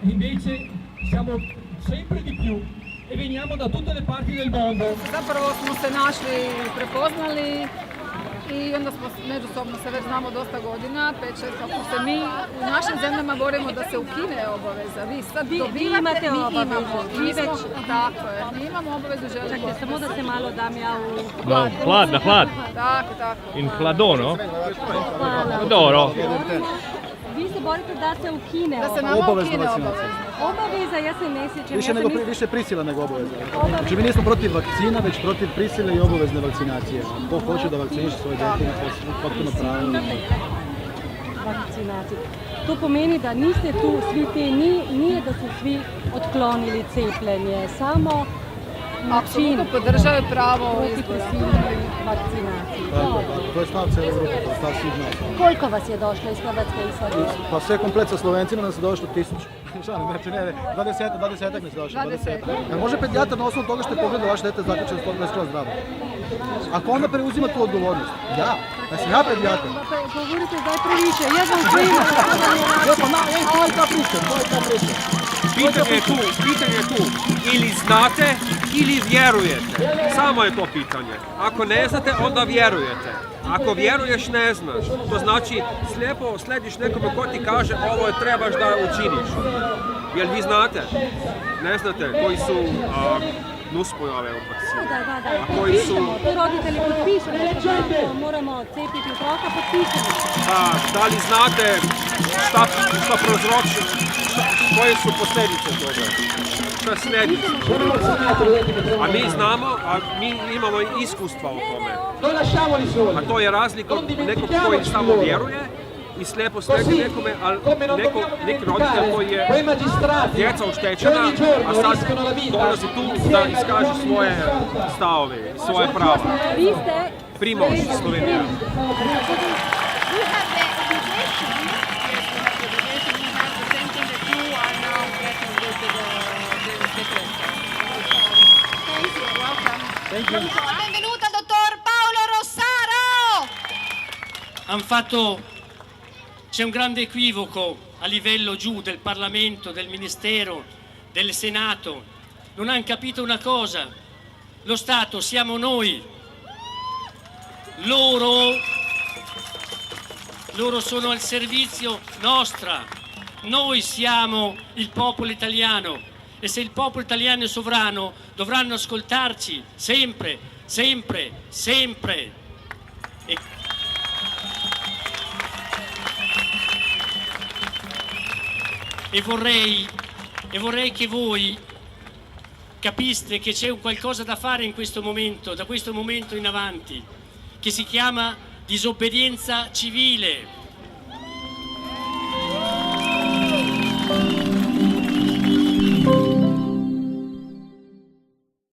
invece siamo sempre di più e veniamo da tutte le parti del mondo. Zapravo smo se našli, prepoznali i onda smo međusobno se već znamo dosta godina, 5-6, kako se mi u našim zemljama borimo da se ukine obaveza. Vi sad dobivate, mi imamo. Tako je, mi imamo obavezu, želimo. Čakajte, samo da se malo dam ja u... Na hlad. Tako. In hladono? Hvala. Dobro. Vi se borite da se ukine Da se obaveza. nama Obavezna ukine vakcinacija. Obaveza, ja se ne sjećam. Više prisila nego obaveza. Znači mi nismo protiv vakcina, već protiv prisile i obavezne vakcinacije. Ko hoće da vakciniše svoje dijete, to je potpuno pravo. Vakcinaciju. To pomeni da niste tu svi ti, nije da su svi otklonili cepljenje, samo Apsolutno podržaju pravo izbora. vakcinaciju. To je stav cijele grupe, to je stav svih nas. Koliko vas je došlo iz Hrvatske i Srbije? Pa sve komplet sa Slovencima nas je došlo 1000. Znači ne, 20-ak nas je došlo. 20. Može pedijatar na osnovu toga što je pogledao vaše dete zaključeno da je skroz zdravo? Ako onda preuzima tu odgovornost, ja sam ja pedijatar. Govorite da je previše, ja sam prima. To je ta priča. Pitanje je tu, ili znate ili vjerujete, samo je to pitanje. Ako ne znate, onda vjerujete. Ako vjeruješ, ne znaš. To znači slijepo slediš nekome ko ti kaže ovo je trebaš da učiniš. Jel vi znate? Ne znate koji su nuspojave od vakcine? Da. A koji su... To roditelji potpišemo, moramo cepiti otroka, potpišemo. Da li znate šta prouzroči, koje su posljedice toga? Šta slijedi? A mi znamo, a mi imamo iskustva u tome. A to je razlika od nekog koji samo vjeruje i slijepo slijedi nekome, ali neki roditelj koji je djeca oštećena, a sad dolazi tu da iskaže svoje stavove, svoje prava. Vi ste... Primož, Slovenija. Benvenuta dottor Paolo Rossaro! C'è un grande equivoco a livello giù del Parlamento, del Ministero, del Senato. Non hanno capito una cosa: lo Stato siamo noi. Loro sono al servizio nostra. Noi siamo il popolo italiano. E se il popolo italiano è sovrano, dovranno ascoltarci sempre. E vorrei che voi capiste che c'è un qualcosa da fare in questo momento, da questo momento in avanti, che si chiama disobbedienza civile.